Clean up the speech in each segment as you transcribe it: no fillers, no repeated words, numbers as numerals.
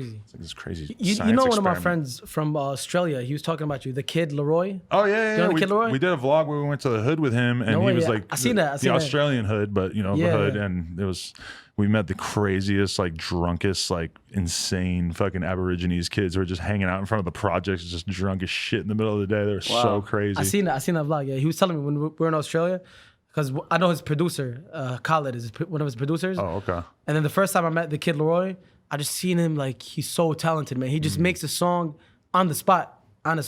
crazy. It's like this crazy. You know, one of my friends from Australia, he was talking about you, the kid Leroy. Oh yeah. You know the kid Leroy? We did a vlog where we went to the hood with him, and he was like, I seen that. the Australian hood, but you know, the hood, and it was. We met the craziest, like drunkest, like insane fucking Aborigines kids who were just hanging out in front of the projects, just drunk as shit in the middle of the day. They were so crazy. I seen that vlog. Yeah, he was telling me when we were in Australia, because I know his producer, Khaled, is one of his producers. Oh, okay. And then the first time I met the kid Leroy, I just seen him, like, he's so talented, man. He just makes a song on the spot. And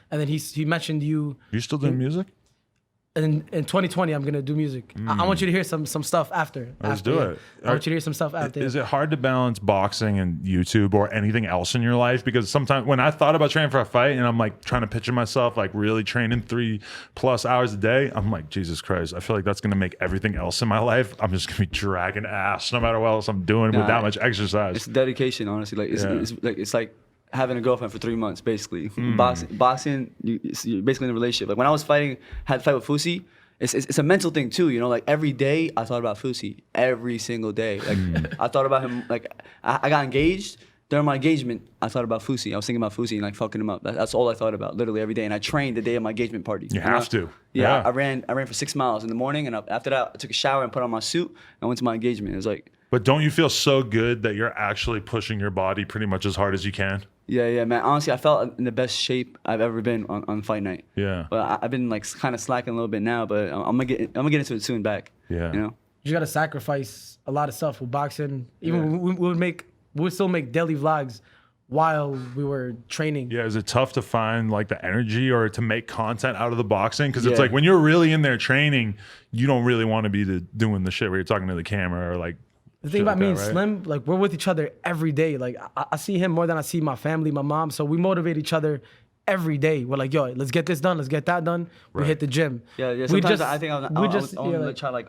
then he mentioned you. You still doing music? In 2020, I'm gonna do music. I want you to hear some stuff after. Let's do it. I want you to hear some stuff after. Is it hard to balance boxing and YouTube or anything else in your life? Because sometimes when I thought about training for a fight and I'm like trying to picture myself like really training 3+ hours a day, I'm like, Jesus Christ, I feel like that's gonna make everything else in my life. I'm just gonna be dragging ass no matter what else I'm doing with that much exercise. It's dedication, honestly. Like it's like having a girlfriend for 3 months, basically. Boxing, you're basically in a relationship. Like when I was fighting, had to fight with Fusi. It's a mental thing too, you know. Like every day, I thought about Fusi. Every single day, like I thought about him. Like I got engaged. During my engagement, I thought about Fusi. I was thinking about Fusi and like fucking him up. That's all I thought about, literally every day. And I trained the day of my engagement party. You have to. Yeah, I ran for 6 miles in the morning, and after that, I took a shower and put on my suit and went to my engagement. It was like. But don't you feel so good that you're actually pushing your body pretty much as hard as you can? Yeah, man. Honestly, I felt in the best shape I've ever been on fight night. Yeah. But I've been like kind of slacking a little bit now, but I'm gonna get into it soon back. Yeah. You know. You gotta sacrifice a lot of stuff with boxing. Even we would still make daily vlogs while we were training. Yeah, is it tough to find like the energy or to make content out of the boxing? Because it's like when you're really in there training, you don't really want to be doing the shit where you're talking to the camera or like. The thing about me and Slim, like we're with each other every day. Like I see him more than I see my family, my mom. So we motivate each other every day. We're like, yo, let's get this done. Let's get that done. We hit the gym. Yeah. Sometimes I think I'll try like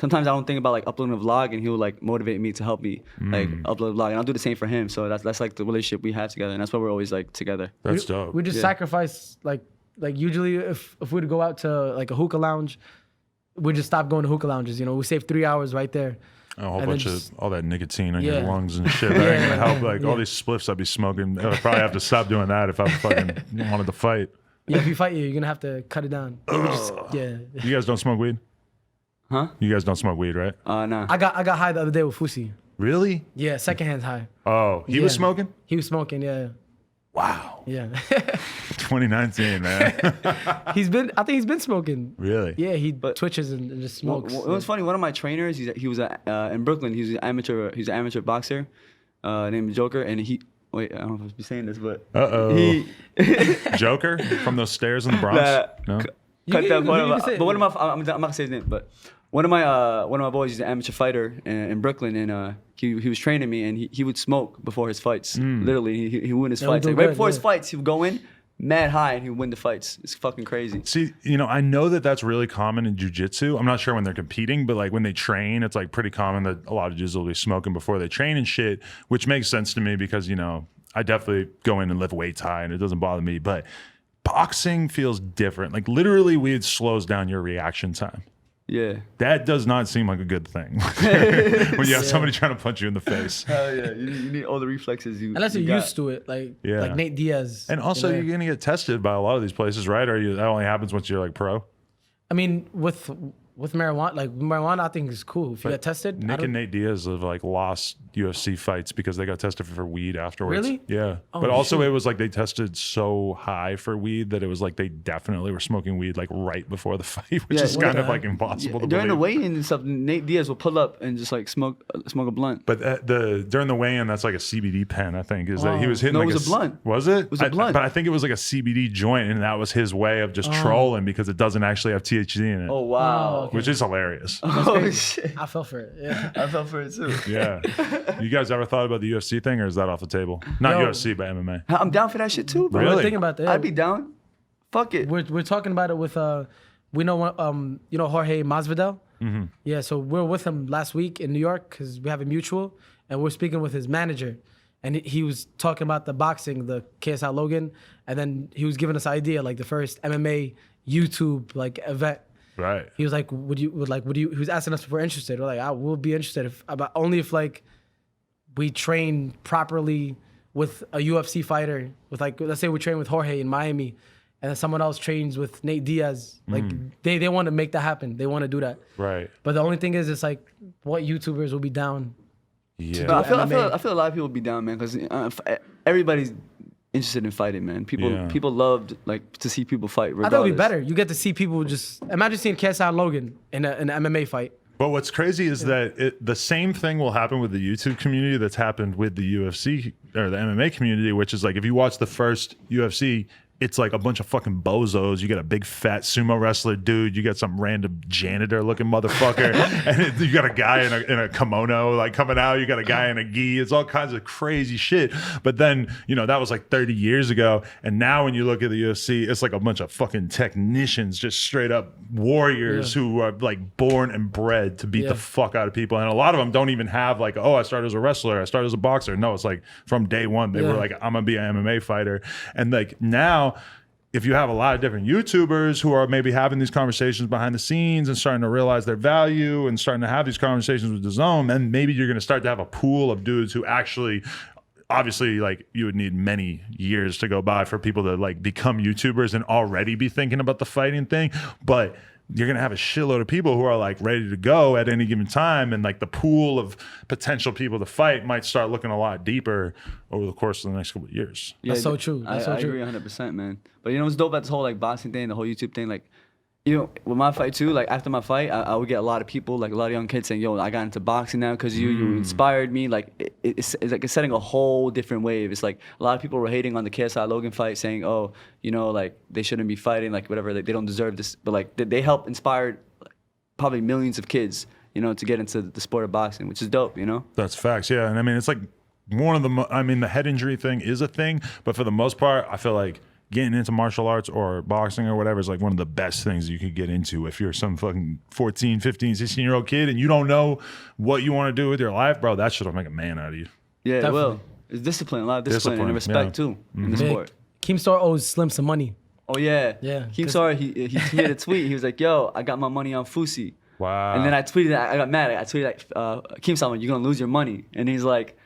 sometimes I don't think about like uploading a vlog, and he'll like motivate me to help me like upload a vlog, and I'll do the same for him. So that's like the relationship we have together, and that's why we're always like together. That's dope. We just sacrifice like usually if we were to go out to like a hookah lounge, we just stop going to hookah lounges. You know, we save 3 hours right there. A whole bunch of all that nicotine in your lungs and shit. That ain't gonna help. Like all these spliffs I'd be smoking. I'd probably have to stop doing that if I fucking wanted to fight. Yeah, if you fight, you're gonna have to cut it down. You guys don't smoke weed? Huh? You guys don't smoke weed, right? No. I got high the other day with Fusi. Really? Yeah, secondhand high. Oh, he was smoking? He was smoking, yeah. Wow. Yeah. 2019, man. I think he's been smoking. Really? Yeah, he twitches and just smokes. It was funny. One of my trainers, he was in Brooklyn. He's an amateur boxer named Joker, and he. Wait, I don't know if I should be saying this, but Joker from those stairs in the Bronx. No. Cut that part. But one of my, I'm not gonna say his name, but one of my boys, he's an amateur fighter in Brooklyn, and he was training me, and he would smoke before his fights. Literally, he would win his fights. Like, right before his fights, he would go in mad high and he would win the fights. It's fucking crazy. See, you know, I know that that's really common in jiu-jitsu. I'm not sure when they're competing, but like when they train, it's like pretty common that a lot of jiu-jitsu will be smoking before they train and shit, which makes sense to me because, you know, I definitely go in and lift weights high and it doesn't bother me, but boxing feels different. Like literally weed slows down your reaction time. Yeah. That does not seem like a good thing. When you have somebody trying to punch you in the face. Hell yeah. You need all the reflexes unless you're used to it, like Nate Diaz. And also you're going to get tested by a lot of these places, right? Or that only happens once you're like pro? I mean, with marijuana, like marijuana, I think is cool. If you get tested, Nick and Nate Diaz have like lost UFC fights because they got tested for weed afterwards. Really? Yeah. Oh, but also it was like they tested so high for weed that it was like they definitely were smoking weed like right before the fight, which is kind of like impossible to during believe. During the weigh-in and stuff, Nate Diaz will pull up and just like smoke a blunt. But during the weigh-in, that's like a CBD pen, I think. That he was hitting it was a blunt. Was it? It was a blunt. But I think it was like a CBD joint, and that was his way of just trolling because it doesn't actually have THC in it. Oh, wow. Okay. Which is hilarious. Oh, shit. I fell for it. Yeah. I fell for it too. Yeah. You guys ever thought about the UFC thing, or is that off the table? Not UFC, but MMA. I'm down for that shit too, bro. Really? We're thinking about that. I'd be down. Fuck it. We're talking about it with we know you know Jorge Masvidal. Mm-hmm. Yeah, so we're with him last week in New York because we have a mutual, and we're speaking with his manager, and he was talking about the boxing, the KSI Logan, and then he was giving us an idea like the first MMA YouTube like event. Right. He was like, would you? He was asking us if we're interested. We're like, we'll be interested but only if like we train properly with a UFC fighter, with like, let's say we train with Jorge in Miami, and then someone else trains with Nate Diaz. Like they want to make that happen. They want to do that. Right. But the only thing is, it's like, what YouTubers will be down? Yeah. But I MMA. feel a lot of people would be down, man, because everybody's interested in fighting, man. People loved like to see people fight. Regardless. I thought it'd be better. You get to see people just imagine seeing Keemstar and Logan in an MMA fight. But what's crazy is that the same thing will happen with the YouTube community that's happened with the UFC or the MMA community, which is like if you watch the first UFC, it's like a bunch of fucking bozos. You got a big fat sumo wrestler dude. You got some random janitor looking motherfucker. And you got a guy in a kimono like coming out. You got a guy in a gi. It's all kinds of crazy shit. But then, you know, that was like 30 years ago. And now when you look at the UFC, it's like a bunch of fucking technicians, just straight up warriors who are like born and bred to beat the fuck out of people. And a lot of them don't even have like, oh, I started as a wrestler. I started as a boxer. No, it's like from day one, they were like, I'm going to be an MMA fighter. And like now, if you have a lot of different YouTubers who are maybe having these conversations behind the scenes and starting to realize their value and starting to have these conversations with the zone, then maybe you're going to start to have a pool of dudes who actually, obviously, like you would need many years to go by for people to like become YouTubers and already be thinking about the fighting thing. But you're going to have a shitload of people who are like ready to go at any given time. And like the pool of potential people to fight might start looking a lot deeper over the course of the next couple of years. Yeah, That's so true. That's so I true. agree 100%, man. But you know what's dope about this whole like boxing thing, the whole YouTube thing, like, you know, with my fight too, like after my fight, I would get a lot of people, like a lot of young kids saying, yo, I got into boxing now because you inspired me. Like it's like it's setting a whole different wave. It's like a lot of people were hating on the KSI Logan fight, saying, oh, you know, like they shouldn't be fighting, like whatever, like they don't deserve this. But like they helped inspire probably millions of kids, you know, to get into the sport of boxing, which is dope, you know? That's facts, yeah. And I mean, it's like one of the head injury thing is a thing, but for the most part, I feel like getting into martial arts or boxing or whatever is like one of the best things you could get into if you're some fucking 14, 15, 16-year-old kid and you don't know what you want to do with your life, bro. That shit'll make a man out of you. Yeah, Definitely. it will. It's discipline, a lot of discipline and respect too in the sport. Keemstar owes Slim some money. Oh yeah. Yeah. Keemstar, he tweeted a tweet. He was like, yo, I got my money on Fusi. Wow. And then I tweeted, I got mad. I tweeted like, Keemstar, you're gonna lose your money. And he's like,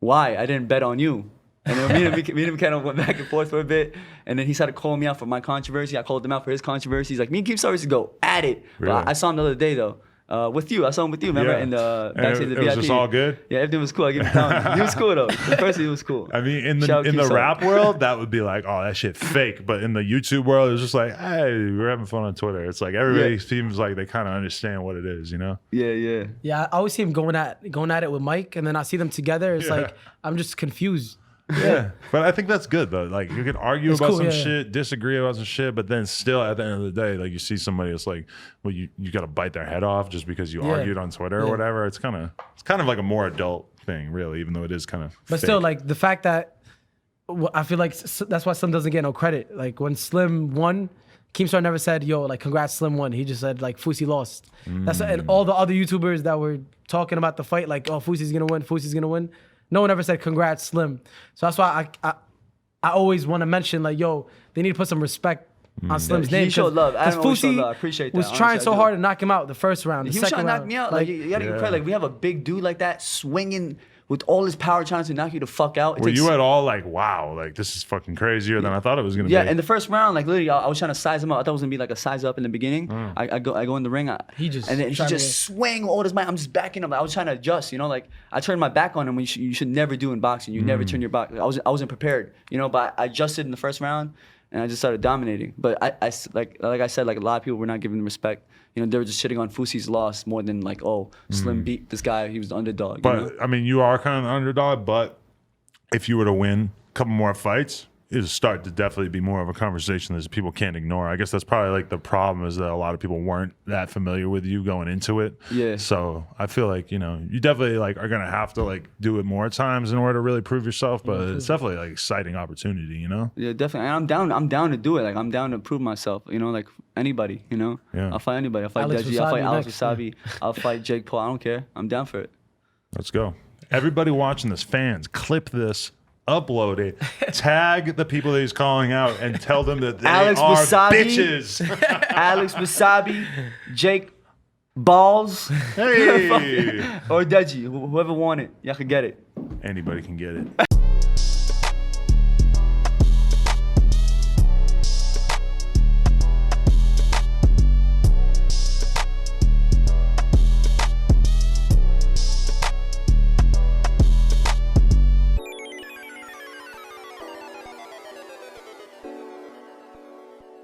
why? I didn't bet on you. And then me and him kind of went back and forth for a bit. And then he started calling me out for my controversy. I called him out for his controversy. He's like, me and Keemstar used to go at it. Really? But I saw him the other day though. With you. I saw him with you, remember? Yeah. In the And backstage of the it was VIP. just all good? Yeah, everything was cool. I give him time. He was cool though. The first he was cool. I mean, in Shout out the Keemstar. rap world, that would be like, oh, that shit fake. But in the YouTube world, it's just like, hey, we're having fun on Twitter. It's like everybody seems like they kind of understand what it is, you know? Yeah, yeah. Yeah, I always see him going at it with Mike, and then I see them together. It's like I'm just confused. Yeah, but I think that's good though. Like you can argue It's about cool, some yeah. shit, disagree about some shit, but then still at the end of the day, like you see somebody that's like, well, you got to bite their head off just because you argued on Twitter or whatever. It's kind of like a more adult thing, really, even though it is kind of. But still, like the fact that I feel like that's why Slim doesn't get no credit. Like when Slim won, Keemstar never said, "Yo, like congrats, Slim won." He just said like Fusi lost. That's and all the other YouTubers that were talking about the fight, like, "Oh, Fusi's gonna win. Fusi's gonna win." No one ever said congrats, Slim. So that's why I always want to mention like, yo, they need to put some respect on Slim's name. He showed love. Because Adam always showed Fusi love. I appreciate that. was Honestly, trying I so do. hard to knock him out the first round. The He was second trying to knock round. me out. Like you gotta give credit. Like we have a big dude like that swinging with all his power, trying to knock you the fuck out. Were you at all like, wow, like this is fucking crazier than I thought it was gonna be? Yeah, in the first round, like literally, I was trying to size him up. I thought it was gonna be like a size up in the beginning. I go in the ring. He just and then he tried just swing all his might. I'm just backing him. I was trying to adjust. You know, like I turned my back on him. When you should never do in boxing. You never turn your back. I wasn't prepared. You know, but I adjusted in the first round. And I just started dominating. But I like I said, like a lot of people were not giving him respect. You know, they were just shitting on Fusi's loss more than like, oh, Slim beat this guy. He was the underdog. But you know? I mean, you are kind of the underdog. But if you were to win a couple more fights, it'll start to definitely be more of a conversation that people can't ignore. I guess that's probably like the problem is that a lot of people weren't that familiar with you going into it. Yeah. So I feel like, you know, you definitely like are gonna have to like do it more times in order to really prove yourself. But it's definitely like exciting opportunity, you know? Yeah, definitely. And I'm down to do it. Like I'm down to prove myself. You know, like anybody. You know, Yeah. I'll fight anybody. I'll fight Alex Deji. I'll fight Wasabi Alex next. Wasabi. I'll fight Jake Paul. I don't care. I'm down for it. Let's go. Everybody watching this, fans, clip this, upload it, tag the people that he's calling out, and tell them that they Alex are Wasabi. bitches. Alex Wasabi, Jake Balls, Hey. or Deji. Whoever won it, y'all could get it. anybody can get it.